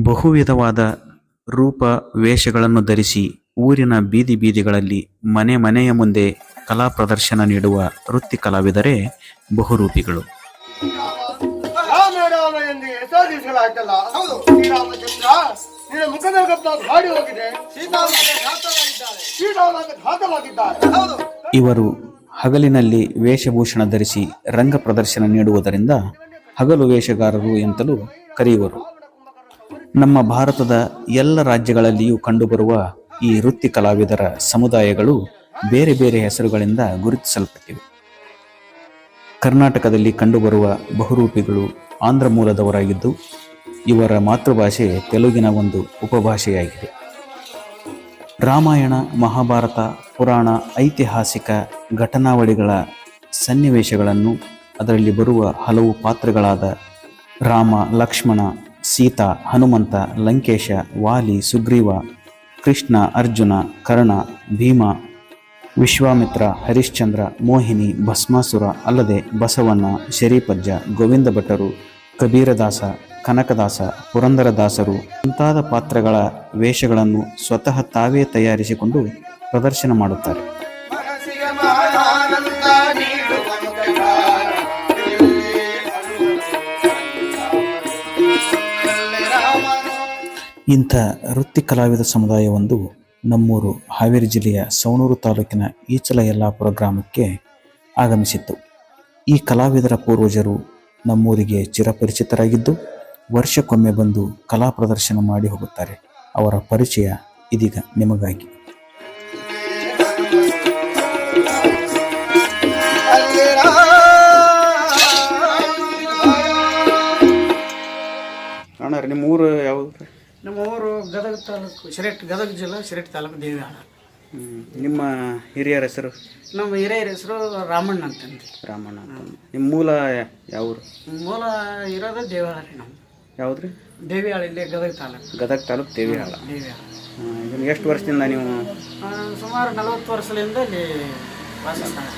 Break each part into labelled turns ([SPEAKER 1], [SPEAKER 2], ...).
[SPEAKER 1] ಬಹುವಿಧವಾದ ರೂಪ ವೇಷಗಳನ್ನು ಧರಿಸಿ ಊರಿನ ಬೀದಿ ಬೀದಿಗಳಲ್ಲಿ ಮನೆ ಮನೆಯ ಮುಂದೆ ಕಲಾ ಪ್ರದರ್ಶನ ನೀಡುವ ವೃತ್ತಿ ಕಲಾವಿದರೇ ಬಹುರೂಪಿಗಳು.
[SPEAKER 2] ರಾಮ ರಾಮ ಎಂದು ಹೆಸರಿಸಲಾಯ್ತಲ್ಲ. ಶ್ರೀರಾಮಚಂದ್ರ ನಿನ್ನ ಮುಖದ ಗಾಡಿ ಹೋಗಿದೆ. ಸೀತಾಮಾತೆ ಘಾತವಾಗಿದ್ದಾರೆ.
[SPEAKER 1] ಇವರು ಹಗಲಿನಲ್ಲಿ ವೇಷಭೂಷಣ ಧರಿಸಿ ರಂಗ ಪ್ರದರ್ಶನ ನೀಡುವುದರಿಂದ ಹಗಲು ವೇಷಗಾರರು ಎಂತಲೂ ಕರೆಯುವರು. ನಮ್ಮ ಭಾರತದ ಎಲ್ಲ ರಾಜ್ಯಗಳಲ್ಲಿಯೂ ಕಂಡುಬರುವ ಈ ವೃತ್ತಿ ಕಲಾವಿದರ ಸಮುದಾಯಗಳು ಬೇರೆ ಬೇರೆ ಹೆಸರುಗಳಿಂದ ಗುರುತಿಸಲ್ಪಟ್ಟಿವೆ. ಕರ್ನಾಟಕದಲ್ಲಿ ಕಂಡುಬರುವ ಬಹುರೂಪಿಗಳು ಆಂಧ್ರ ಮೂಲದವರಾಗಿದ್ದು ಇವರ ಮಾತೃಭಾಷೆ ತೆಲುಗಿನ ಒಂದು ಉಪಭಾಷೆಯಾಗಿದೆ. ರಾಮಾಯಣ, ಮಹಾಭಾರತ, ಪುರಾಣ, ಐತಿಹಾಸಿಕ ಘಟನಾವಳಿಗಳ ಸನ್ನಿವೇಶಗಳನ್ನು ಅದರಲ್ಲಿ ಬರುವ ಹಲವು ಪಾತ್ರಗಳಾದ ರಾಮ, ಲಕ್ಷ್ಮಣ, ಸೀತಾ, ಹನುಮಂತ, ಲಂಕೇಶ, ವಾಲಿ, ಸುಗ್ರೀವ, ಕೃಷ್ಣ, ಅರ್ಜುನ, ಕರ್ಣ, ಭೀಮ, ವಿಶ್ವಾಮಿತ್ರ, ಹರಿಶ್ಚಂದ್ರ, ಮೋಹಿನಿ, ಭಸ್ಮಾಸುರ ಅಲ್ಲದೆ ಬಸವಣ್ಣ, ಶರೀಪಜ್ಜ, ಗೋವಿಂದ ಭಟ್ಟರು, ಕಬೀರದಾಸ, ಕನಕದಾಸ, ಪುರಂದರದಾಸರು ಮುಂತಾದ ಪಾತ್ರಗಳ ವೇಷಗಳನ್ನು ಸ್ವತಃ ತಾವೇ ತಯಾರಿಸಿಕೊಂಡು ಪ್ರದರ್ಶನ ಮಾಡುತ್ತಾರೆ. ಇಂಥ ವೃತ್ತಿ ಕಲಾವಿದ ಸಮುದಾಯವೊಂದು ನಮ್ಮೂರು ಹಾವೇರಿ ಜಿಲ್ಲೆಯ ಸವಣೂರು ತಾಲೂಕಿನ ಈಚಲ ಯಲ್ಲಾಪುರ ಗ್ರಾಮಕ್ಕೆ ಆಗಮಿಸಿತ್ತು. ಈ ಕಲಾವಿದರ ಪೂರ್ವಜರು ನಮ್ಮೂರಿಗೆ ಚಿರಪರಿಚಿತರಾಗಿದ್ದು ವರ್ಷಕ್ಕೊಮ್ಮೆ ಬಂದು ಕಲಾ ಪ್ರದರ್ಶನ ಮಾಡಿ ಹೋಗುತ್ತಾರೆ. ಅವರ ಪರಿಚಯ ಇದೀಗ ನಿಮಗಾಗಿ. ಅಣ್ಣ, ನಿಮ್ಮ ಊರು ಯಾವುದು?
[SPEAKER 3] ನಮ್ಮ ಊರು ಗದಗ ತಾಲೂಕು ಗದಗ ಜಿಲ್ಲಾ ಶಿರಟ್ಟಿ ತಾಲೂಕು ದೇವಿಹಾಳ.
[SPEAKER 1] ನಿಮ್ಮ ಹಿರಿಯರ ಹೆಸರು?
[SPEAKER 3] ನಮ್ಮ ಹಿರಿಯರ ಹೆಸರು ರಾಮಣ್ಣ ಅಂತಂದ್ರಿ.
[SPEAKER 1] ರಾಮಣ್ಣ. ನಿಮ್ಮ ಮೂಲ ಯಾವ ಊರು?
[SPEAKER 3] ಮೂಲ ಇರೋದು ದೇವಿಹಾಳ ರೀ. ನಮ್ಮ
[SPEAKER 1] ಯಾವುದ್ರಿ?
[SPEAKER 3] ದೇವಿಹಾಳ, ಇಲ್ಲಿ ಗದಗ ತಾಲೂಕು
[SPEAKER 1] ದೇವಿಹಾಳ. ಇದನ್ನು ಎಷ್ಟು ವರ್ಷದಿಂದ ನೀವು?
[SPEAKER 3] ಸುಮಾರು 40 ವರ್ಷದಿಂದ ಇಲ್ಲಿ ವಾಸಿಸ್ತಾರೆ.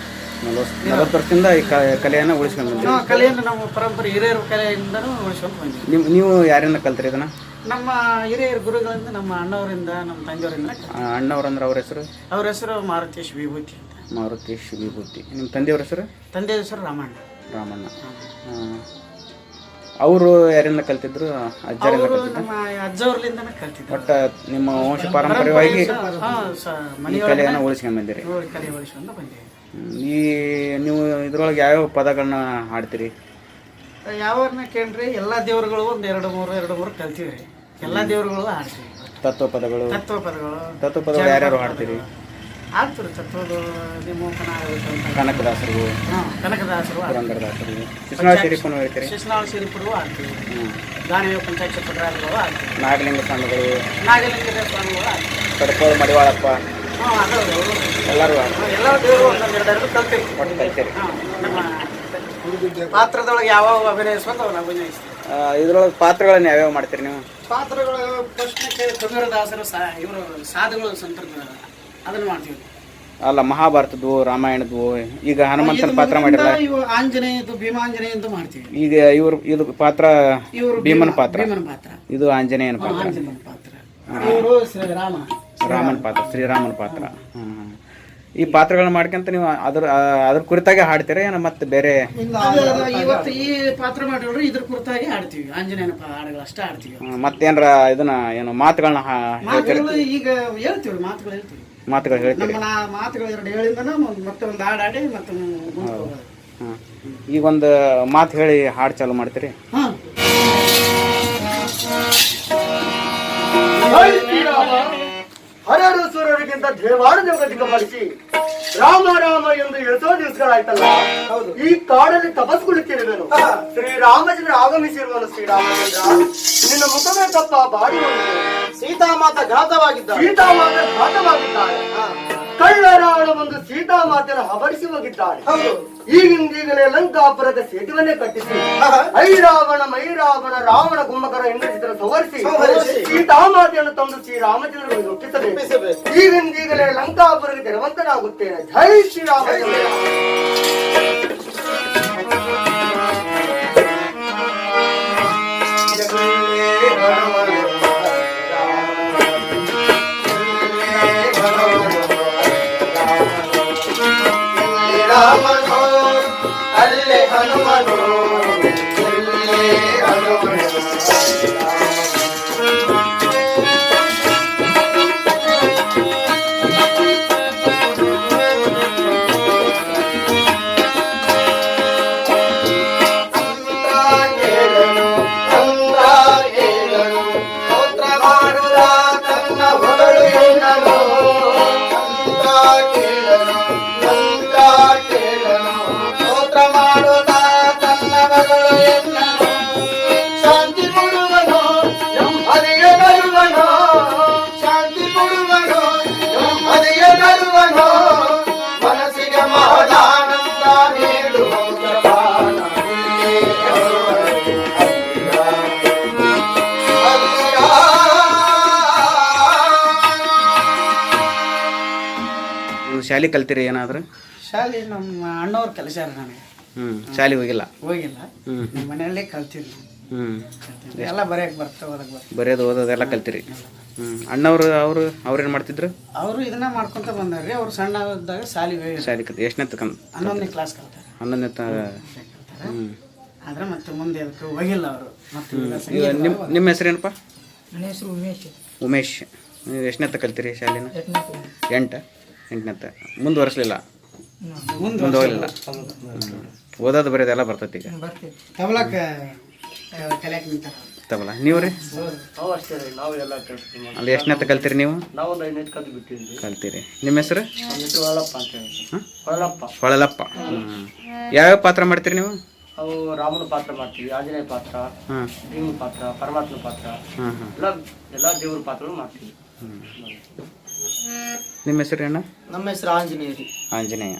[SPEAKER 1] 40 ವರ್ಷದಿಂದ ಈ ಕಲೆಯನ್ನು ಉಳಿಸ್ಕೊಂಡು ಬಂದಿದ್ದೀವಿ.
[SPEAKER 3] ಕಲೆಯನ್ನು ನಮ್ಮ ಪರಂಪರೆ ಹಿರಿಯರ ಕಲೆಯಿಂದನೂ ಉಳಿಸ್ಕೊಂಡು ಬಂದಿದ್ದೀವಿ.
[SPEAKER 1] ನೀವು ಯಾರಿಂದ ಕಲ್ತ್ರಿ ಇದನ್ನ?
[SPEAKER 3] ನಮ್ಮ ಹಿರಿಯರ ಗುರುಗಳಿಂದ, ನಮ್ಮ ಅಣ್ಣವರಿಂದ, ನಮ್ಮ ತಂದೆಯವರಿಂದ.
[SPEAKER 1] ಅಣ್ಣವ್ರಂದ್ರೆ ಅವ್ರ ಹೆಸರು?
[SPEAKER 3] ಅವ್ರ ಹೆಸರು ಮಾರುತೇಶ್ ವಿಭೂತಿ ಅಂತ.
[SPEAKER 1] ಮಾರುತೇಶ್ ವಿಭೂತಿ. ನಿಮ್ಮ ತಂದೆಯವ್ರ ಹೆಸರು?
[SPEAKER 3] ತಂದೆ ಹೆಸರು ರಾಮಣ್ಣ.
[SPEAKER 1] ಅವರು ಯಾರಿಂದ ಕಲ್ತಿದ್ರು? ಅಜ್ಜರಿಂದ ಕಲ್ತಿದ್ರು?
[SPEAKER 3] ನಮ್ಮ ಅಜ್ಜವ್ರಲಿಂದನೇ ಕಲ್ತಿದ್ರು.
[SPEAKER 1] ಒಟ್ಟು ನಿಮ್ಮ ವಂಶ ಪಾರಂಪರ್ಯವಾಗಿ ಈ ಕಲೆಯನ್ನು ಉಳಿಸ್ಕೊಂಡು ಬಂದಿರಿ.
[SPEAKER 3] ಕಲೆ ಉಳಿಸ್ಕೊಂಡು ಬಂದಿರಿ.
[SPEAKER 1] ನೀವು ಇದ್ರೊಳಗೆ ಯಾವ್ಯಾವ ಪದಗಳನ್ನ ಹಾಡ್ತೀರಿ?
[SPEAKER 3] ಯಾವನ್ನ ಕೇಳ್ರಿ, ಎಲ್ಲ ದೇವರುಗಳು ಒಂದು 2-3 ಕಲ್ತೀವಿ ರೀ. ಎಲ್ಲ ದೇವರುಗಳು ಹಾಡ್ತೀವಿ.
[SPEAKER 1] ತತ್ವ ಪದಗಳು ಯಾರ್ಯಾರು ಹಾಡ್ತೀರಿ?
[SPEAKER 3] ಹಾಡ್ತೀರಿ. ತತ್ವದ
[SPEAKER 1] ಕನಕದಾಸರು, ಪುರಂದರದಾಸರು, ಶಿಶುನಾಳ ಶರೀಫರು ಹಾಡ್ತೀವಿ. ಗಾಣಿಯ ಪಂಚಾಕ್ಷರ ಪದಗಳು ಹಾಡ್ತೀವಿ. ನಾಗಲಿಂಗ ಸ್ವಾಮಿಗಳು ಹಾಡ್ತೀವಿ. ಕಡಕೋಳ ಮಡಿವಾಳಪ್ಪ ಎಲ್ಲರೂ
[SPEAKER 3] ದೇವರು 1-2 ಕಲ್ತೀವಿ. ಕಲ್ತೀರಿ. ನಮ್ಮ ಪಾತ್ರದೊಳಗೆ ಯಾವ ಅಭಿನಯಿಸ್ಬೇಕು ಅವ್ರು ಅಭಿನಯಿಸ್ತೀವಿ.
[SPEAKER 1] ಇದ್ರೊಳಗೆ ಪಾತ್ರಗಳನ್ನ ಯಾವ್ಯಾವ ಮಾಡ್ತೀರಿ ನೀವು?
[SPEAKER 3] ಪಾತ್ರಗಳು ಪ್ರಶ್ನೆ ಕಬೀರದಾಸರು, ಇವರು ಸಾಧುಗಳು, ಸಂತರು, ಅದನ್ನ ಮಾಡ್ತೀವಿ.
[SPEAKER 1] ಅಲ್ಲ, ಮಹಾಭಾರತದ್ವು, ರಾಮಾಯಣದ್ವು, ಈಗ ಹನುಮಂತನ ಪಾತ್ರ ಮಾಡಿರಲ್ಲ,
[SPEAKER 3] ಇವು ಆಂಜನೇಯದ್ದು, ಭೀಮಾಂಜನೇಯಂದು ಮಾಡ್ತೀವಿ.
[SPEAKER 1] ಈಗ ಇದು ಪಾತ್ರ ಭೀಮನ ಪಾತ್ರ, ಇದು ಆಂಜನೇಯನ ಪಾತ್ರ.
[SPEAKER 3] ಇವರು
[SPEAKER 1] ರಾಮನ ಪಾತ್ರ, ಶ್ರೀರಾಮನ ಪಾತ್ರ. ಈ ಪಾತ್ರಗಳನ್ನ ಮಾಡ್ಕೊಂತ ನೀವು ಅದ್ರ ಕುರಿತಾಗಿ ಹಾಡ್ತೀರಾ ಏನೋ ಮತ್ತೆ ಬೇರೆ?
[SPEAKER 3] ಇವತ್ತು ಈ ಪಾತ್ರ ಮಾಡಿದ್ರೆ ಇದ್ರ ಕುರಿತಾಗಿ ಹಾಡ್ತೀವಿ. ಆಂಜನೇಯನ ಹಾಡುಗಳು ಅಷ್ಟೇ ಹಾಡ್ತೀವಿ.
[SPEAKER 1] ಮತ್ತೇನ್ರ ಇದನ್ನ ಏನು ಮಾತುಗಳನ್ನ
[SPEAKER 3] ಈಗ ಹೇಳ್ತೀವಿ.
[SPEAKER 1] ಮಾತುಗಳು ಹೇಳ್ತೀವಿ.
[SPEAKER 3] ನಮ್ಮ ಮಾತುಗಳು 2 ಹೇಳಿಂದನ ಮತ್ತೆ ಒಂದು ಹಾಡು ಹಾಡಿ ಮತ್ತೆ
[SPEAKER 1] ಈಗ ಒಂದು ಮಾತು ಹೇಳಿ ಹಾಡು ಚಾಲು ಮಾಡ್ತೀರಿ?
[SPEAKER 2] ಹರರು ಸೂರರಿಗಿಂತ ದೇವಾಡ ಜಗತ್ತಿಗೆ ಮಾಡಿಸಿ ರಾಮ ರಾಮ ಎಂದು ಎಷ್ಟೋ ದಿವಸಗಳಾಯ್ತಲ್ಲ. ಈ ಕಾಡಲ್ಲಿ ತಪಸ್ಸುಗೊಳ್ಳುತ್ತಿರುವೆನು. ಶ್ರೀರಾಮಚಂದ್ರ ಆಗಮಿಸಿರುವನು. ಶ್ರೀರಾಮಚಂದ್ರ, ನಿನ್ನ ಮುಖವೇ ತಪ್ಪ ಬಾಡಿ
[SPEAKER 3] ಸೀತಾಮಾತೆ ಘಾತವಾಗಿದ್ದಾಳೆ.
[SPEAKER 2] ಕಳ್ಳರಾಳ ಒಂದು ಸೀತಾಮಾತೆಯನ್ನು ಹಬರಿಸಿ ಹೋಗಿದ್ದಾಳೆ. ಈಗಿಂದೀಗಲೇ ಲಂಕಾಪುರದ ಸೇತುವನ್ನೇ ಕಟ್ಟಿಸಿ ಐರಾವಣ ಮೈರಾವಣ ರಾವಣ ಗುಮ್ಮಕರ ಹೆಂಡತಿಯನ್ನು ಸವರಿಸಿ ಸೀತಾಮಾತೆಯನ್ನು ತಂದು ಶ್ರೀರಾಮಚಂದ್ರನಿಗೆ ಒಪ್ಪಿಸಬೇಕು. ಈಗಿಂದೀಗಲೇ ಲಂಕಾಪುರಕ್ಕೆ ತೆರವಂತನಾಗುತ್ತೇನೆ. ಜೈ ಶ್ರೀರಾಮಚಂದ್ರ.
[SPEAKER 4] ಜಗಲ್ಲೇ
[SPEAKER 2] ಹನುಮನು ಎಲ್ಲೇ ಹನುಮನು ಶಾಂತಿ ಕೊಡುವನು ನೆಮ್ಮದಿಯ ನರುವನು ಶಾಂತಿ ಕೊಡುವನು ನೆಮ್ಮದಿಯ ನರುವನು ಮನಸ್ಸಿಗೆ ಮಹದಾನಂದ ನೀಡುವ
[SPEAKER 1] ಶಾಲೆ ಕಲ್ತಿರಿ ಏನಾದ್ರು?
[SPEAKER 3] ಶಾಲೆ ನಮ್ಮ ಅಣ್ಣವ್ರು ಕಲಿಸ್ಯಾರ ನನಗೆ.
[SPEAKER 1] ಶಾಲೆ ಹೋಗಿಲ್ಲ?
[SPEAKER 3] ಹೋಗಿಲ್ಲ, ನಮ್ಮ ಮನೆಯಲ್ಲೇ ಕಲ್ತೀವಿ. ಎಲ್ಲ ಬರೆಯಕ್ಕೆ ಬರ್ತಾ ಓದಕ್ಕೆ ಬರ್ತಾರೆ.
[SPEAKER 1] ಬರೆಯೋದು ಓದೋದೆಲ್ಲ ಕಲ್ತಿರಿ? ಅವ್ರೇನು ಮಾಡ್ತಿದ್ರು?
[SPEAKER 3] ಅವರು ಇದನ್ನ ಮಾಡ್ಕೊಂತ ಬಂದಾರ್ರಿ. ಅವ್ರು ಸಣ್ಣ ಇದ್ದಾಗ ಶಾಲೆ
[SPEAKER 1] ಕಲ್ತಿ ಎಷ್ಟನೇ ತಗೊಂಡು?
[SPEAKER 3] 11ನೇ ಕ್ಲಾಸ್ ಕಲ್ತಾರೆ.
[SPEAKER 1] 11ನೇ
[SPEAKER 3] ಆದ್ರೆ ಮತ್ತೆ ಮುಂದೆ ಅದಕ್ಕೆ ಹೋಗಿಲ್ಲ ಅವರು. ಮತ್ತೆ
[SPEAKER 1] ನಿಮ್ಮ ಹೆಸರೇನಪ್ಪ?
[SPEAKER 4] ನನ್ನ ಹೆಸರು ಉಮೇಶ್.
[SPEAKER 1] ಉಮೇಶ್. ನೀವು ಎಷ್ಟನೇ ಕಲ್ತಿರಿ ಶಾಲೆನ? 8ನೇ. ಮುಂದುವರಿಸಲಿಲ್ಲ? ಮುಂದೆ ಹೋಗಲಿಲ್ಲ. ಓದೋದು ಬರೆಯೋದೆಲ್ಲ ಬರ್ತೈತಿ ಈಗ?
[SPEAKER 4] ಬರ್ತೀವಿ.
[SPEAKER 3] ತಬಲಕ್ಕ ಕಲಿಯಕ್ಕೆ ನಿಂತಾರ.
[SPEAKER 1] ತಬಲ ನೀವು ರೀ?
[SPEAKER 2] ನಾವು ಅಷ್ಟೇ ರೀ, ನಾವು ಎಲ್ಲ ಕಲ್ತೀವಿ.
[SPEAKER 1] ಅಲ್ಲಿ ಎಷ್ಟನೇ ಕಲ್ತಿರಿ ನೀವು?
[SPEAKER 2] ನಾವು ಒಂದು 5ನೇ ಕಲ್ತು ಬಿಟ್ಟಿದ್ವಿ.
[SPEAKER 1] ಕಲ್ತಿರಿ. ನಿಮ್ಮ ಹೆಸರು?
[SPEAKER 2] ನಮ್ಮ ಹೆಸರು ಹೊಳಪ್ಪ ಅಂತ ಹೇಳಿ.
[SPEAKER 1] ಹೊಳಲಪ್ಪ. ಯಾವ್ಯಾವ ಪಾತ್ರ ಮಾಡ್ತೀರಿ ನೀವು?
[SPEAKER 2] ನಾವು ರಾಮನ ಪಾತ್ರ ಮಾಡ್ತೀವಿ, ಆಂಜನೇಯ ಪಾತ್ರ, ಭೀಮನ ಪಾತ್ರ, ಪರಮಾತ್ಮ ಪಾತ್ರ, ಎಲ್ಲ ದೇವ್ರ ಪಾತ್ರಗಳು ಮಾಡ್ತೀವಿ.
[SPEAKER 1] ನಿಮ್ಮ ಹೆಸರು ಅಣ್ಣ?
[SPEAKER 4] ನಮ್ಮ ಹೆಸರು ಆಂಜನೇಯ ರೀ.
[SPEAKER 1] ಆಂಜನೇಯ.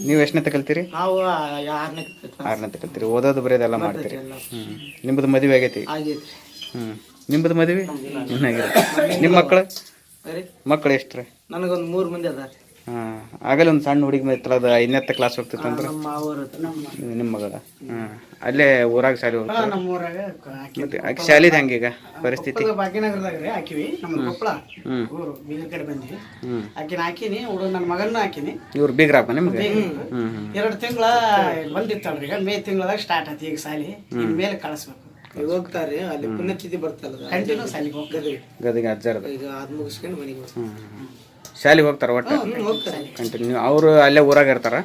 [SPEAKER 1] ನೀವು ಎಷ್ಟನೇ ಕಲ್ತಿರಿ?
[SPEAKER 4] ನಾವು 6ನೇ
[SPEAKER 1] ಕಲ್ತಿರಿ. ಓದೋದು ಬರೆಯೋದೆಲ್ಲ ಮಾಡ್ತೀರಿ. ನಿಮ್ಮದು ಮದುವೆ ಆಗೈತಿ?
[SPEAKER 4] ಆಗೈತಿ.
[SPEAKER 1] ನಿಮ್ಮದು ಮದುವೆ ಏನಾಗಿದೆ? ನಿಮ್ಮ ಮಕ್ಕಳು ಎಷ್ಟು ರೀ?
[SPEAKER 4] ನನಗೊಂದು 3 ಮಂದಿ ಅದಾರ.
[SPEAKER 1] ಆಗಲೇ ಒಂದು ಸಣ್ಣ ಹುಡುಗಿ ಮೈತಲ್ಲ, ಅದು 5ನೇ ಕ್ಲಾಸ್ ಹೋಗ್ತಿತ್ತು ಅಂದ್ರೆ
[SPEAKER 4] ನಮ್ಮ ಮಾವರು
[SPEAKER 1] ನಿಮ್ಮ ಮಗಳ? ಅಲ್ಲೇ ಊರಾಗ ಶಾಲೆ ಹೋಗ್ತಾರೆ?
[SPEAKER 3] ನಮ್ಮೂರಾಗ
[SPEAKER 1] ಮತ್ತೆ ಆಕೆ ಶಾಲಿದ ಹೆಂಗೀಗ ಪರಿಸ್ಥಿತಿ?
[SPEAKER 3] ಭಾಗ್ಯನಗರದಾಗ ರೀ ಹಾಕಿವಿ. ನಮ್ಮ ಕೊಪ್ಪಳ ಊರು ಬೀಗರ ಕಡೆ ಬಂದ್ವಿ. ಆಕಿನ ಹಾಕಿನಿ, ನನ್ನ ಮಗನ್ನ ಹಾಕಿನಿ.
[SPEAKER 1] ಇವ್ರು ಬೀಗ್ರಾಪ ನಿಮ್ಗೆ?
[SPEAKER 3] 2 ತಿಂಗಳ ಬಂದಿತ್ತಲ್ರಿ. ಈಗ ಮೇ ತಿಂಗಳದಾಗ ಸ್ಟಾರ್ಟ್ ಆಯ್ತು ಈಗ ಶಾಲೆ. ಇನ್ ಮೇಲೆ ಕಳಿಸ್ಬೇಕು.
[SPEAKER 4] ಈಗ ಹೋಗ್ತಾರೆ, ಅಲ್ಲಿ ಪುಣ್ಯತಿಥಿ ಬರ್ತಲ್ಲ,
[SPEAKER 3] ಕಂಟಿನ್ಯೂ ಶಾಲೆಗೆ ಹೋಗ್ತದೆ.
[SPEAKER 1] ಗದಗ ಅಜ್ಜಾರದ
[SPEAKER 4] ಈಗ ಅದು ಮುಗಿಸ್ಕೊಂಡು ಮನೆಗೆ ಹೋಗ್ತಾರೆ.
[SPEAKER 1] ಶಾಲೆಗೆ ಹೋಗ್ತಾರ ಒಟ್ಟು ಕಂಟಿನ್ಯೂ? ಅವರು ಅಲ್ಲೇ ಊರಾಗ ಇರ್ತಾರ?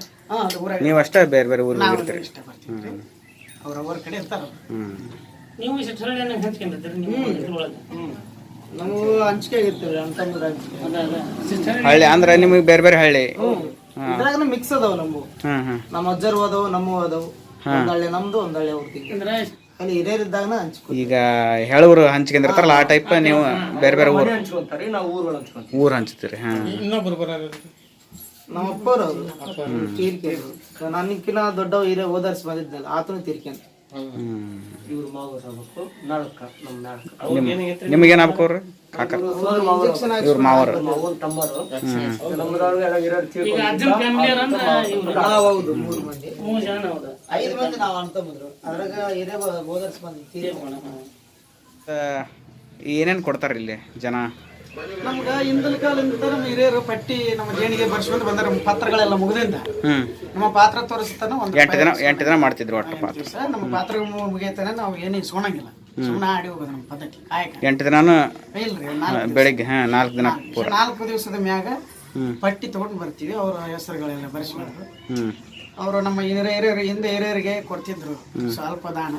[SPEAKER 1] ನೀವು ಅಷ್ಟೇ ಬೇರೆ ಬೇರೆ ಊರಿಗೆ ಹೋಗಿರ್ತೀರಿ?
[SPEAKER 3] ಇಷ್ಟ ಬರ್ತೀವಿ. ಅವ್ರ ಅವ್ರ ಕಡೆ ಇರ್ತಾರ.
[SPEAKER 4] ನೀವು ನಾವು ಹಂಚಿಕೆ ಆಗಿರ್ತೀವಿ.
[SPEAKER 1] ಹಳ್ಳಿ ಅಂದ್ರೆ ನಿಮಗೆ ಬೇರೆ ಬೇರೆ ಹಳ್ಳಿ?
[SPEAKER 4] ಇದ್ರಾಗ ಮಿಕ್ಸ್ ಅದಾವ. ನಮ್ಮ ಅಜ್ಜರು ಹೋದವು, ನಮ್ಮ ಹೋದವು. ಒಂದಳ್ಳಿ ನಮ್ದು, ಒಂದಳ್ಳಿ ಅವ್ರದ್ದು. ಅಲ್ಲಿ ಹಿರಿಯರಿದ್ದಾಗ ಹಂಚ್ಕೊ.
[SPEAKER 1] ಈಗ ಹೇಳೂರು ಹಂಚ್ಕೊಂಡಿರ್ತಾರಲ್ಲ ಆ ಟೈಪ್ ನೀವು ಬೇರೆ ಬೇರೆ ಊರು
[SPEAKER 2] ಹಂಚ್ಕೊಂತಾರೆ, ನಾವು
[SPEAKER 1] ಊರು ಹಂಚ್ತೀರಿ?
[SPEAKER 4] ನಮ್ಮ ಅಪ್ಪವ್ರು ಅವರು ತೀರ್ಕೊಂಡ್ರು. ನನಗಿನ್ನ ದೊಡ್ಡವ ಹಿರಿಯ ಓದಾರ್ಸಿ ಬಂದಿದ್ನಲ್ಲ, ಆತನು ತೀರ್ಕೊಂಡ್ರು.
[SPEAKER 2] ಇವ್ರು ಮಾವರ್ಬೇಕು, ನಾಲ್ಕ ನಮ್ಮ ನಾಲ್ಕ.
[SPEAKER 1] ನಿಮಗೇನು ಆಗ್ಬೇಕು ಅವ್ರು? ಕಾಕ ಇವ್ರು ಮಾವರು
[SPEAKER 2] ತಮ್ಮರು.
[SPEAKER 4] ಹೌದು, 3 ಮಂದಿ, 5 ಮಂದಿ ನಾವು ಅಣ್ಣ ತಮ್ಮಂದ್ರು. ಅದ್ರಾಗ ಹಿರಿಯ ಓದಾರ್ಸಿ ಬಂದಿದ್ದು.
[SPEAKER 1] ಏನೇನು ಕೊಡ್ತಾರ ಇಲ್ಲಿ ಜನ?
[SPEAKER 3] ನಮ್ಗ ಹಿಂದಿನ ಕಾಲದಿಂದ ನಮ್ಮ ಹಿರಿಯರು ಪಟ್ಟಿ ನಮ್ಮ ಜೇಣಿಗೆ ಬರ್ಸ್ಕೊಂಡು ಬಂದಾರ. ಪತ್ರಗಳೆಲ್ಲ ಮುಗಿದಿಂದ ನಮ್ಮ ಪಾತ್ರ ತೋರಿಸ್ತಾನ
[SPEAKER 1] 8 ದಿನ ಮಾಡ್ತಿದ್ರು ಒಟ್ಟು ಪಾತ್ರ.
[SPEAKER 3] ನಮ್ಮ ಪಾತ್ರ ಮುಗಿಯತಾನೆ ನಾವು ಏನೇ ಇಸ್ಕೊಳಂಗಿಲ್ಲ. ಸುಮ್ಮನೆ ಆಡಿ ಹೋಗೋದು ನಮ್ಮ ಪದ್ಧತಿ.
[SPEAKER 1] 8 ದಿನಾನು
[SPEAKER 3] ಇಲ್ರಿ,
[SPEAKER 1] ಬೆಳಿಗ್ಗೆ 4 ದಿನ ಪೂರ
[SPEAKER 3] 4 ದಿವಸದ ಮ್ಯಾಗ ಪಟ್ಟಿ ತಗೊಂಡು ಬರ್ತೀವಿ. ಅವ್ರ ಹೆಸರುಗಳೆಲ್ಲ ಬರ್ಸ್ಕೊಂಡು ಅವರು ನಮ್ಮ ಹಿರಿಯರಿಗೆ ಕೊಡ್ತಿದ್ರು ಸ್ವಲ್ಪ ದಾನ.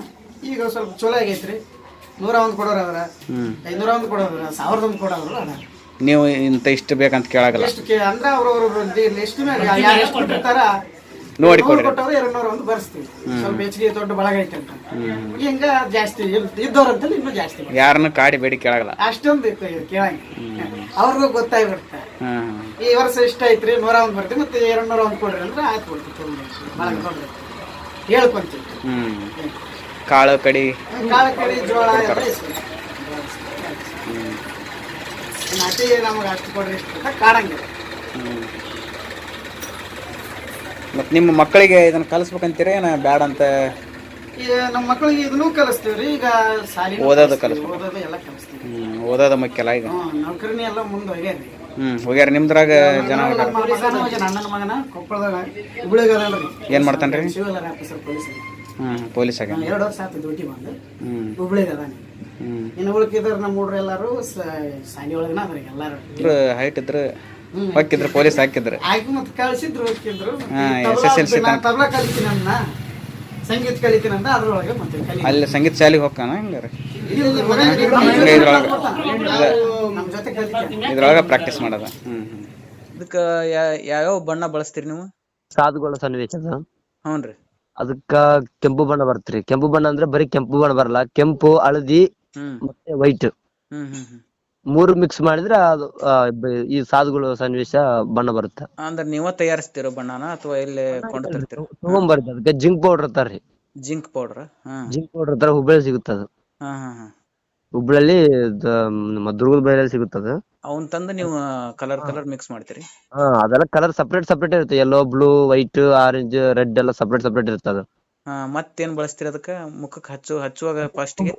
[SPEAKER 3] ಈಗ ಸ್ವಲ್ಪ ಚಲೋ ಆಗೈತ್ರಿ. 101 ಕೊಡೋರು ಅದ್ರ, 501 ಕೊಡೋರು, 1001 ಕೊಡೋರು ಅದ.
[SPEAKER 1] ನೀವು ಇಂತ ಇಷ್ಟು ಬೇಕಂತ ಕೇಳಾಗಲ್ಲ?
[SPEAKER 3] ಅಂದ್ರೆ ಅವ್ರವ್ರ ಲಿಸ್ಟ್ ಮ್ಯಾಗ ಎಷ್ಟು ಬಿಡ್ತಾರ
[SPEAKER 1] ನೋಡಿ
[SPEAKER 3] ಕೊಟ್ಟವ್ರು 201 ಬರ್ಸ್ತೀವಿ. ಸ್ವಲ್ಪ ಹೆಚ್ಚಿಗೆ ದೊಡ್ಡ ಬಳಗ ಐತೆ ಅಂತ ಹಿಂಗ ಜಾಸ್ತಿ ಇದ್ದವ್ರಂತ ಇನ್ನೂ ಜಾಸ್ತಿ.
[SPEAKER 1] ಯಾರನ್ನು ಕಾಡಿ ಬೇಡಿ ಕೇಳಾಗಲ್ಲ?
[SPEAKER 3] ಅಷ್ಟೊಂದು ಕೇಳಂಗ. ಅವ್ರಿಗೂ ಗೊತ್ತಾಗ್ಬಿಡುತ್ತೆ ಈ ವರ್ಷ ಇಷ್ಟ ಐತ್ರಿ, 101 ಬರ್ತೀವಿ, ಮತ್ತೆ 201 ಕೊಡ್ರಿ ಅಂದ್ರೆ ಆಯ್ತು ಕೊಡ್ತೀವಿ. ಬಳಗ ಕೊಡ್ರಿ ಹೇಳ್ಕೊಂತೀವಿ.
[SPEAKER 1] ಕಾಳು ಕಡಿ
[SPEAKER 3] ಜೋಳ ಎಲ್ಲ ಇಸ್ಕೊಂತೀವಿ. ಅತಿ ನಮಗೆ ಅಷ್ಟು ಕೊಡ್ರಿ ಇಷ್ಟ ಕಾಡಂಗಿಲ್ಲ.
[SPEAKER 1] ಮತ್ತು ನಿಮ್ಮ ಮಕ್ಕಳಿಗೆ ಇದನ್ನ ಕಲಿಸ್ಬೇಕಂತೀರಿ ಏನ ಬ್ಯಾಡ ಅಂತ?
[SPEAKER 3] ಈಗ ನಮ್ಮ ಮಕ್ಕಳಿಗೆ ಇದನ್ನೂ ಕಲಿಸ್ತೀವ್ರಿ. ಈಗ ಸಾಲಿ
[SPEAKER 1] ಓದೋದು
[SPEAKER 3] ಓದೋದು ಎಲ್ಲ ಕಲಿಸ್ತೀವಿ.
[SPEAKER 1] ಓದೋದು ಮುಖ್ಯಲ್ಲ ಈಗ?
[SPEAKER 3] ನೌಕರಿನೇ ಎಲ್ಲ ಮುಂದೆ ಹೋಗ್ಯಾರಿ.
[SPEAKER 1] ಹೋಗ್ಯಾರ ನಿಮ್ದ್ರಾಗ ಜನ ಹೋಗ್ಯಾರ.
[SPEAKER 3] ನಮ್ಮ ಮಗನ ಹೋಗ್ಯಾನ, ಅಣ್ಣನ ಮಗನ ಕೊಪ್ಪಳದಾಗ ಹುಬ್ಳಿಗೆ ಅದಲ್ರಿ.
[SPEAKER 1] ಏನ್ ಮಾಡ್ತಾನ್ರಿ?
[SPEAKER 3] Civil officer police.
[SPEAKER 1] ಪೊಲೀಸ್ ಆಗ
[SPEAKER 3] 2 ವರ್ಷ ಆಯ್ತು ಡ್ಯೂಟಿ ಬಂದು ಹುಬ್ಳಿಗೆ ಅದಾನೆ. ಇನ್ನು ಉಳ್ಕಿದ್ರ ನಮ್ಮ ಹುಡ್ರು ಎಲ್ಲಾರು ಸಾಲಿ ಒಳಗನ ಅದ್ರಿ ಎಲ್ಲಾರು.
[SPEAKER 1] ಹೈಟ್ ಇದ್ರ ಹಾಕಿದ್ರು ಪೊಲೀಸ್ ಹಾಕಿದ್ರು
[SPEAKER 3] ಆಯ್ತು ಮತ್ತೆ ಕಳ್ಸಿದ್ರು ಹೋಗಿದ್ರು.
[SPEAKER 1] SSLC
[SPEAKER 3] ತಬಲಾ ಕಲಿತೀನಿ ಅನ್ನ, ಸಂಗೀತ ಕಲಿತೀನಿ ಅಂತ ಅದ್ರೊಳಗೆ ಮತ್ತೆ
[SPEAKER 1] ಅಲ್ಲಿ ಸಂಗೀತ ಶಾಲೆಗೆ ಹೋಗ್ತಾನ ಹಂಗಾರ
[SPEAKER 3] ನಮ್ಮ ಜೊತೆ ಕಲಿತೀನಿ.
[SPEAKER 1] ಇದ್ರೊಳಗ ಪ್ರಾಕ್ಟೀಸ್ ಮಾಡೋದ. ಇದಕ್ಕ ಯಾವ್ಯಾವ ಬಣ್ಣ ಬಳಸ್ತೀರಿ ನೀವು?
[SPEAKER 5] ಸಾಧುಗಳ ಸನ್ನಿವೇಶ
[SPEAKER 1] ಹ್ಞೂನ್ರಿ.
[SPEAKER 5] ಅದಕ್ಕ ಕೆಂಪು ಬಣ್ಣ ಬರ್ತ್ರಿ. ಕೆಂಪು ಬಣ್ಣ ಅಂದ್ರೆ ಬರೀ ಕೆಂಪು ಬಣ್ಣ ಬರಲ್ಲ, ಕೆಂಪು, ಹಳದಿ ಮತ್ತೆ ವೈಟ್ ಮೂರು ಮಿಕ್ಸ್ ಮಾಡಿದ್ರೆ ಅದು ಈ ಸಾಧುಗಳು ಸನ್ನಿವೇಶ ಬಣ್ಣ ಬರುತ್ತೆ.
[SPEAKER 1] ಅಂದ್ರೆ ನೀವ ತಯಾರಿಸ್ತಿರೋ ಬಣ್ಣನ ಅಥವಾ ಇಲ್ಲಿ ಕೊಂಡು ತರ್ತೀರ?
[SPEAKER 5] ತಗೊಂಬರ್ತೀವಿ. ಅದಕ್ಕೆ ಜಿಂಕ್ ಪೌಡರ್ ಇರ್ತಾರ್ರಿ.
[SPEAKER 1] Zinc powder?
[SPEAKER 5] ಜಿಂಕ್ ಪೌಡರ್ ಇರ್ತಾರ, ಹುಬ್ಬಳ್ಳಿ ಸಿಗುತ್ತದು. ಹುಬ್ಬಳ್ಳಿ ನಮ್ಮ ದುರ್ಗದ ಬೈಲಲ್ಲಿ ಸಿಗುತ್ತದು.
[SPEAKER 1] ಅವನ್ ತಂದು ನೀವು ಕಲರ್ ಮಿಕ್ಸ್ ಮಾಡ್ತೀರಿ?
[SPEAKER 5] ಅದೆಲ್ಲ ಕಲರ್ ಸಪ್ರೇಟ್ ಇರುತ್ತೆ. Yellow, blue, white, orange, red ಎಲ್ಲ ಸಪ್ರೇಟ್ ಇರ್ತದ.
[SPEAKER 1] ಮತ್ತೇನ್ ಬಳಸ್ತೀರಿ ಅದಕ್ಕ? ಮುಖಕ್ಕೆ ಹಚ್ಚುವಾಗ ಫಸ್ಟ್ಗೆ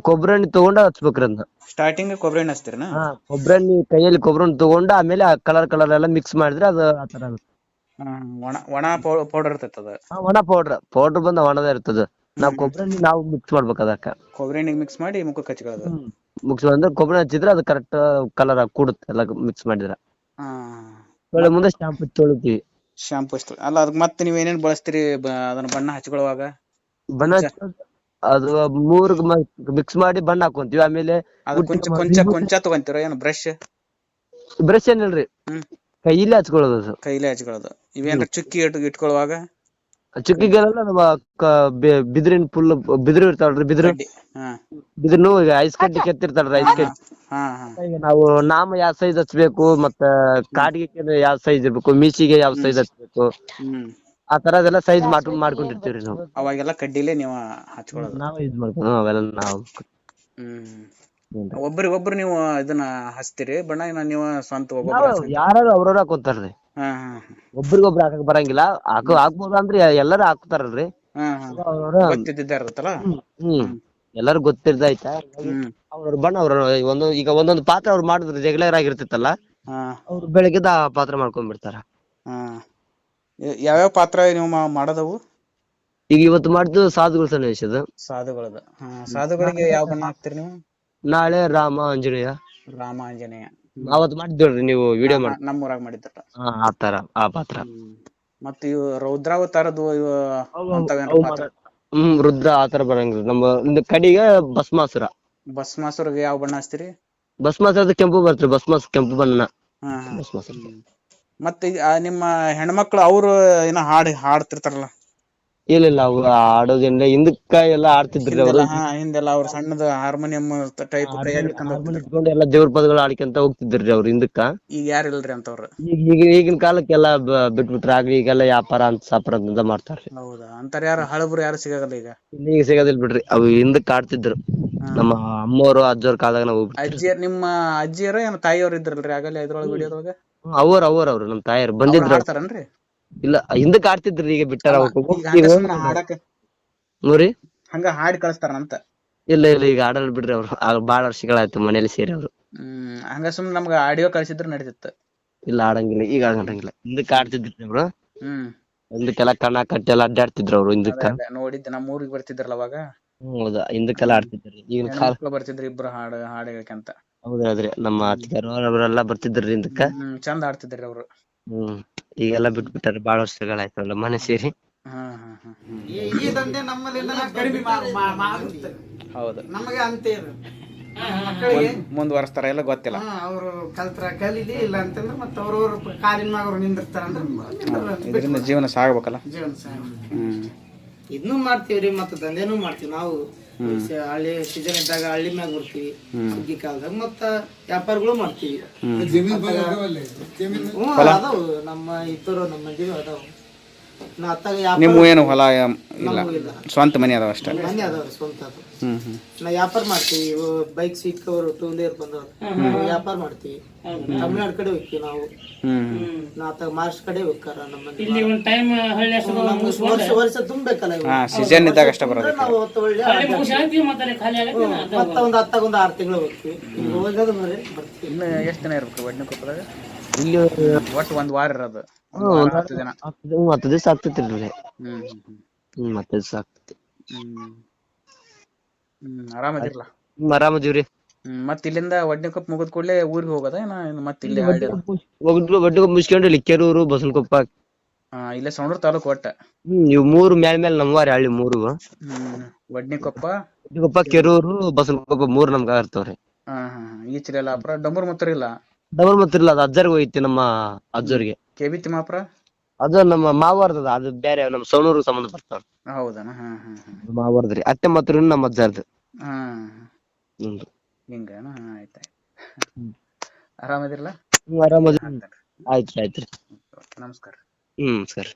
[SPEAKER 5] ಕೊಬ್ಬರಿ ಎಣ್ಣೆ ತಗೊಂಡ ಹಚ್ಬೇಕ್ರಿ ಅದನ್ನ.
[SPEAKER 1] ಸ್ಟಾರ್ಟಿಂಗ್ ಕೊಬ್ಬರಿ ಎಣ್ಣೆ ಹಚ್ತೀರನ?
[SPEAKER 5] ಕೊಬ್ಬರಿ ಎಣ್ಣೆ ಕೈಯಲ್ಲಿ ಕೊಬ್ಬರಿ ಎಣ್ಣೆ ತಗೊಂಡ ಆಮೇಲೆ ಕಲರ್ ಎಲ್ಲ ಮಿಕ್ಸ್ ಮಾಡಿದ್ರೆ ಅದು ಆತರ ಆಗುತ್ತೆ.
[SPEAKER 1] ಒಣ ಪೌಡರ್ ಇರ್ತೈತ ಅದ?
[SPEAKER 5] ಒಣ ಪೌಡರ್ ಬಂದ ಒಣದ ಇರ್ತದ. ನಾವ್ ಕೊಬ್ಬರಿ ಎಣ್ಣೆ ನಾವು ಮಿಕ್ಸ್ ಮಾಡ್ಬೇಕು. ಅದಕ್ಕ
[SPEAKER 1] ಕೊಬ್ಬರಿ ಎಣ್ಣೆ ಮಿಕ್ಸ್ ಮಾಡಿ ಮುಖಕ್ಕೆ ಹಚ್ಕೊಳ್ಳೋದು.
[SPEAKER 5] ಮಿಕ್ಸ್ ಅಂದ್ರೆ ಕೊಬ್ಬರಿ ಹಚ್ಚಿದ್ರೆ ಅದು ಕರೆಕ್ಟ್ ಕಲರ್ ಕೂಡುತ್ತೆ ಎಲ್ಲ ಮಿಕ್ಸ್ ಮಾಡಿದ್ರೆ. ಮುಂದೆ ಶಾಂಪು ತೊಳಿತೀವಿ.
[SPEAKER 1] ಶಾಂಪು ಅಲ್ಲ, ಅದಕ್ಕೆ ಮತ್ತೆ ನೀವ್ ಏನೇನ್ ಬಳಸ್ತೀರಿ ಅದನ್ನ ಬಣ್ಣ ಹಚ್ಕೊಳ್ಳುವಾಗ?
[SPEAKER 5] ಬಣ್ಣ ಅದು ಮೂರ್ ಮಿಕ್ಸ್ ಮಾಡಿ ಬಣ್ಣ ಹಾಕೊಂತೀವಿ. ಆಮೇಲೆ
[SPEAKER 1] ಕೊಂಚ ತಗೊಂತೀರ ಏನು?
[SPEAKER 5] ಬ್ರಷ್ ಏನಿಲ್ರಿ, ಕೈಲೇ ಹಚ್ಕೊಳ್ಳೋದು. ಅದು
[SPEAKER 1] ಕೈಲೇ ಹಚ್ಕೊಳ್ಳೋದು. ಇವೇನ್ರ ಚುಕ್ಕಿ ಇಟ್ಕೊಳ್ಳುವಾಗ?
[SPEAKER 5] ಚುಕ್ಕಿಗೆಲ್ಲ ನಮ್ಮ ಬಿದಿರಿನ ಬಿದಿರು ಇರ್ತಾವ್ರಿ. ಬಿದಿರ್ನು ಈಗ ಐಸ್ ಕಡ್ಡಿ ಕೆತ್ತಿರ್ತಾಳ್ರಿ. ಐಸ್ ಕಡ್ಡಿ ಈಗ ನಾವು ನಾಮ ಯಾವ ಸೈಜ್ ಹಚ್ಬೇಕು, ಮತ್ತ ಕಾಡಿಗೆ ಯಾವ ಸೈಜ್ ಇರ್ಬೇಕು, ಮೀಸಿಗೆ ಯಾವ ಸೈಜ್ ಹಚ್ಬೇಕು, ಆ ತರದೆಲ್ಲ ಸೈಜ್ ಮಾಡ್ಕೊಂಡಿರ್ತೀವ್ರಿ ನಾವು.
[SPEAKER 1] ಅವಾಗೆಲ್ಲ ಕಡ್ಡಿಲೇ ನೀವು ಹಚ್ಕೊಳ್ಳೋದು?
[SPEAKER 5] ನಾವ್ ಯೂಸ್ ಮಾಡ್ತೀವಿ ಅವೆಲ್ಲ ನಾವು.
[SPEAKER 1] ಒಬ್ರಿಗೊಬ್ರು ನೀವು ಇದನ್ನ ಹಚ್ತೀರಿ ಬಣ್ಣ? ನೀವು ಸ್ವಂತ
[SPEAKER 5] ಯಾರು ಅವ್ರವ್ರ ಹಾಕೋತಾರ್ರಿ. ಒಬ್ರಿಗೊಬ್ರು ಹಾಕಕ್ ಬರಂಗಿಲ್ಲ. ಹಾಕ್ಬೋದ ಅಂದ್ರೆ ಎಲ್ಲಾರು ಹಾಕ್ತಾರಲ್ರಿ. ಎಲ್ಲಾರು ಗೊತ್ತಿರ್ದಾಯ್ತಾ ಅವ್ರ ಬಣ್ಣ ಈಗ ಒಂದೊಂದು ಪಾತ್ರ ಅವ್ರು ಮಾಡಿದ್ರೆ ರೆಗ್ಯುಲರ್ ಆಗಿರ್ತಿತ್ತಲ್ಲ, ಅವ್ರು ಬೆಳಗ್ಗೆದ ಆ ಪಾತ್ರ ಮಾಡ್ಕೊಂಡ್ಬಿಡ್ತಾರ.
[SPEAKER 1] ಯಾವ್ಯಾವ ಪಾತ್ರ ನೀವು ಮಾಡೋದವು?
[SPEAKER 5] ಈಗ ಇವತ್ತು ಮಾಡಿದ್ದು ಸಾಧುಗಳ ಸನ್ನಿವೇಶದ.
[SPEAKER 1] ಸಾಧುಗಳಿಗೆ ಯಾವ ಬಣ್ಣ ಹಾಕ್ತಿರಿ ನೀವು?
[SPEAKER 5] ನಾಳೆ ರಾಮ ಆಂಜನೇಯ. ಅವತ್ತು ಮಾಡಿದ್ದೇವ್ರಿ ನೀವು ವಿಡಿಯೋ ಮಾಡಿ.
[SPEAKER 1] ನಮ್ಮೂರಾಗ ಮಾಡಿದ್ರ
[SPEAKER 5] ಆತರ ಆ ಪಾತ್ರ.
[SPEAKER 1] ಮತ್ತೆ ಇವು ರೌದ್ರಾವತಾರದ್ದು
[SPEAKER 5] ರುದ್ರ ಆತರ ಬರಂಗಿಲ್ಲ. ನಮ್ಮ ಕಡಿಗೆ
[SPEAKER 1] ಭಸ್ಮಾಸುರಗೆ ಯಾವ ಬಣ್ಣ ಹಚ್ತೀರಿ?
[SPEAKER 5] ಭಸ್ಮಾಸುರದ ಕೆಂಪು ಬರ್ತ್ರಿ. ಕೆಂಪು ಬಣ್ಣ.
[SPEAKER 1] ಮತ್ತೆ ನಿಮ್ಮ ಹೆಣ್ಮಕ್ಳು ಅವ್ರು ಏನೋ ಹಾಡ್ತಿರ್ತಾರಲ್ಲ?
[SPEAKER 5] ಇಲ್ಲ ಅವ್ರು ಆಡೋದಿಲ್ಲ. ಹಿಂದಕ್ಕ ಎಲ್ಲ ಆಡ್ತಿದ್ರಿ ಅವ್ರು.
[SPEAKER 1] ಹಿಂದೆಲ್ಲ ಅವ್ರ ಸಣ್ಣದ ಹಾರ್ಮೋನಿಯಂ ಟೈಪ್
[SPEAKER 5] ಇಟ್ಕೊಂಡು ಎಲ್ಲ ದೇವ್ರ ಪದಗಳು ಆಡ್ಕೊಂತ ಹೋಗ್ತಿದ್ರಿ ಅವ್ರು ಹಿಂದಕ್ಕ. ಈಗ
[SPEAKER 1] ಯಾರಿಲ್ರಿ ಅಂತವ್ರು?
[SPEAKER 5] ಈಗಿನ ಕಾಲಕ್ಕೆಲ್ಲ ಬಿಟ್ಬಿಟ್ರ. ಆಗ್ಲಿ ಈಗೆಲ್ಲ ವ್ಯಾಪಾರ ಅಂತ ಸಾಪಾರ ಅಂತ ಮಾಡ್ತಾರ್ರಿ.
[SPEAKER 1] ಹೌದಾ? ಅಂತಾರ ಯಾರು ಹಳಬ್ರು ಯಾರು ಸಿಗಲ್ಲ ಈಗ?
[SPEAKER 5] ಈಗ ಸಿಗೋದಿಲ್ ಬಿಡ್ರಿ. ಅವು ಹಿಂದಕ್ಕ ಆಡ್ತಿದ್ರು. ನಮ್ಮ ಅಮ್ಮವ್ರು ಅಜ್ಜವ್ರ ಕಾಲದಾಗ ನಾವು.
[SPEAKER 1] ನಿಮ್ಮ ಅಜ್ಜಿಯರ ಏನ ತಾಯಿಯವ್ರು ಇದ್ರಲ್ರಿ ಆಗಲ್ಲ ಇದ್ರೊಳಗ ವಿಡಿಯೋದೊಳಗ?
[SPEAKER 5] ಅವ್ರು ನಮ್ ತಾಯಿಯರು ಬಂದಿದ್ರು.
[SPEAKER 1] ಆಡ್ತಾರನ್ರಿ? ಇಲ್ಲ,
[SPEAKER 5] ಹಿಂದಕ್ಕೆ ಆಡ್ತಿದ್ರಿ. ಈಗ ಬಿಟ್ಟಾರ ನೋಡಿ.
[SPEAKER 1] ಹಂಗ ಹಾಡಿ ಕಳಿಸ್ತಾರಂತ?
[SPEAKER 5] ಇಲ್ಲ ಈಗ ಆಡಲ್ ಬಿಡ್ರಿ. ಅವ್ರು ಬಾಳ ವರ್ಷಗಳಾಯ್ತು ಮನೇಲಿ ಸೇರಿ ಅವ್ರು.
[SPEAKER 1] ಹಂಗ ಸುಮ್ನೆ ನಮ್ಗ ಆಡಿಯೋ ಕಳ್ಸಿದ್ರ ನಡೀತಿತ್ತು.
[SPEAKER 5] ಇಲ್ಲ ಆಡಂಗಿಲ್ಲ, ಈಗ ಆಡಂಗಿಲ್ಲ. ಹಿಂದಕ್ಕೆ ಆಡ್ತಿದ್ರಿ ಅವ್ರು. ಹಿಂದಕ್ಕೆಲ್ಲ ಕಣ್ಣ ಕಟ್ಟಿ ಎಲ್ಲ ಅಡ್ಡಾಡ್ತಿದ್ರು ಅವ್ರು. ಹಿಂದಕ್ಕ
[SPEAKER 1] ನೋಡಿದ್ದೆ, ನಮ್ಮ ಊರಿಗೆ ಬರ್ತಿದ್ರಲ್ಲ ಅವಾಗ.
[SPEAKER 5] ಹೌದಾ? ಹಿಂದಕ್ಕೆಲ್ಲ ಆಡ್ತಿದ್ರಿ. ಈಗಿನ ಕಾಲ
[SPEAKER 1] ಬರ್ತಿದ್ರಿ ಇಬ್ರು ಹಾಡಿಗಂತ.
[SPEAKER 5] ಹೌದ್ರಿ. ನಮ್ಮ ಅತ್ತಿಗೆಲ್ಲ ಬರ್ತಿದ್ರಿ ಹಿಂದಕ್ಕ.
[SPEAKER 1] ಚಂದ ಆಡ್ತಿದ್ರಿ ಅವ್ರು.
[SPEAKER 5] ಈಗೆಲ್ಲ ಬಿಟ್ಬಿಟ್ಟಾರ. ಬಾಳ ವರ್ಷಗಳಾಯ್ತಲ್ಲ ಮನೆ ಸೇರಿ.
[SPEAKER 3] ಈ ದಂಧೆ ನಮ್ಮಲ್ಲಿಂದ ಕಡಿಮೆ ಆಗುತ್ತೆ.
[SPEAKER 1] ಹೌದು,
[SPEAKER 3] ನಮಗೆ ಅಂತ ಮಕ್ಕಳಿಗೆ
[SPEAKER 1] ಮುಂದುವರಿಸ್ತಾರ ಇಲ್ಲ ಗೊತ್ತಿಲ್ಲ.
[SPEAKER 3] ಅವರು ಕಲೀಲಿ ಇಲ್ಲ ಅಂತಂದ್ರೆ ಮತ್ತೆ ಅವ್ರವ್ರ ಕಾಲಿನ ಮ್ಯಾಗ ಅವ್ರು ನಿಂದಿರ್ತಾರ ಅಂದ್ರೆ
[SPEAKER 1] ಇದರಿಂದ ಜೀವನ ಸಾಗಬೇಕಲ್ಲ.
[SPEAKER 4] ಇದನ್ನು ಮಾಡ್ತೀವ್ರಿ, ಮತ್ತೆ ದಂಧೆನೂ ಮಾಡ್ತೀವಿ ನಾವು. ಹಳ್ಳಿ ಸೀಸನ್ ಇದ್ದಾಗ ಹಳ್ಳಿ ಮ್ಯಾಗ ಬರ್ತೀವಿ. ಸುಗ್ಗಿ ಕಾಲದಾಗ ಮತ್ತ ವ್ಯಾಪಾರಗಳು ಮಾಡ್ತೀವಿ. ಅದಾವು ನಮ್ಮ ಇಬ್ಬರು ನಮ್ಮ ಮಂದಿಗೂ ಅದಾವು. ನಾ ಅತ್ತಾಗ ವ್ಯಾಪಾರ
[SPEAKER 6] ನಿಮ್ಮ ಏನು ಹೊಲ ಇಲ್ಲ,
[SPEAKER 4] ನಮಗೂ ಇಲ್ಲ.
[SPEAKER 6] ಸ್ವಂತ ಮನೆ ಅದಾವ ಅಷ್ಟೇ.
[SPEAKER 4] ಮನೆ ಅದಾವ್ರಿ ಸ್ವಂತ ಅದು.
[SPEAKER 6] ಹ್ಮ್ ಹ್ಮ್
[SPEAKER 4] ನಾ ವ್ಯಾಪಾರ ಮಾಡ್ತೀವಿ, ಬೈಕ್ ಸಿಕ್ಕವರು ಟೂ ವೀಲರ್ ಬಂದವ್ರು ವ್ಯಾಪಾರ ಮಾಡ್ತೀವಿ. ತಮಿಳ್ನಾಡು ಕಡೆ ಹೋಗ್ತೀವಿ ನಾವು. ನಾ ಅತ್ತಾಗ ಮಹಾರಾಷ್ಟ್ರ ಕಡೆ ಹೋಗ್ತಾರ ನಮ್ಮಲ್ಲಿ. ನಮ್ಗೆ ವರ್ಷ ತುಂಬಬೇಕಲ್ಲ ಇವು.
[SPEAKER 6] ಸೀಸನ್ ಇದ್ದಾಗ ಅಷ್ಟೇ ಬರೋದು.
[SPEAKER 4] ನಾವು ಹೊತ್ತು ಒಳ್ಳೆ ಮತ್ತ ಒಂದು ಹತ್ತಾಗ ಒಂದು 6 ತಿಂಗಳು ಹೋಗ್ತೀವಿ. ಈಗ ಹೋಗೋದು ಬರ್ತೀವಿ.
[SPEAKER 6] ಇನ್ನು ಎಷ್ಟು ದಿನ ಇರ್ಬೇಕು ವಡ್ನಿಕೊಪ್ಪದಾಗ?
[SPEAKER 5] ಇಲ್ಲಿ
[SPEAKER 6] ಒಟ್ಟು 1 ವಾರ ಇರೋದು, 10 ದಿನ.
[SPEAKER 5] 10 ದಿವಸ ಆಗ್ತೈತಿ ರೀ.
[SPEAKER 6] ಹ್ಮ್
[SPEAKER 5] 10 ದಿವಸ ಆಗ್ತೈತಿ.
[SPEAKER 6] ಆರಾಮದಿರಲ್ಲ?
[SPEAKER 5] ಆರಾಮದೀವ್ರಿ.
[SPEAKER 6] ಮತ್ ಇಲ್ಲಿಂದ ವಡ್ನಿಕೊಪ್ಪ ಮುಗಿದ ಕೂಡಲೇ ಊರಿಗೆ ಹೋಗೋದ ಮತ್ತೆ ಇಲ್ಲೇ
[SPEAKER 5] ಒಡ್ಡು ಮುಗಿಸ್ಕೊಂಡು ಇಲ್ಲಿ ಕೆರೂರು, ಬಸವನಕೊಪ್ಪ,
[SPEAKER 6] ಇಲ್ಲೇ ಸವಣೂರು ತಾಲೂಕು ಒಟ್ಟ.
[SPEAKER 5] ಇವ್ 3 ಮ್ಯಾಲ್ ನಮ್ವಾರಿ ಹಳ್ಳಿ 3.
[SPEAKER 6] ವಡ್ನಿಕೊಪ್ಪ,
[SPEAKER 5] ಕೆರೂರು, ಬಸವನಕೊಪ್ಪ 3 ನಮ್ಗ ಇರ್ತಾವ್ರಿ.
[SPEAKER 6] ಈಚಲೆಲ್ಲಾಪುರ, ಡಂಬೂರ್ ಮುತ್ತೂರ್ ಇಲ್ಲ?
[SPEAKER 5] ಡಬಲ್ ಮತ್ತಿರ್ಲ, ಅದು ಅಜ್ಜರ್ಗೆ ಹೋಯ್ತಿ, ನಮ್ಮ ಅಜ್ಜರ್ಗೆ.
[SPEAKER 6] ಕೆಬಿ ತಿಮ್ಮಾಪುರ
[SPEAKER 5] ಅದು ನಮ್ಮ ಮಾವಾರ್ದ, ಅದು ಬೇರೆ ನಮ್ಮ ಸವಣೂರು ಸಂಬಂಧ ಬರ್ತಾವ.
[SPEAKER 6] ಹೌದನ?
[SPEAKER 5] ಮಾವಾರ್ದ್ರಿ ಅತ್ತೆ ಮಾತ್ರ ನಮ್ಮ ಅಜ್ಜಾರ್ದು.
[SPEAKER 6] ಹಿಂಗನ? ಆಯ್ತಾಯ್ತು. ಆರಾಮದಿರಲ್ಲ?
[SPEAKER 5] ಆರಾಮದ. ಆಯ್ತ್ರಿ.
[SPEAKER 6] ನಮಸ್ಕಾರ.
[SPEAKER 5] ಸರಿ.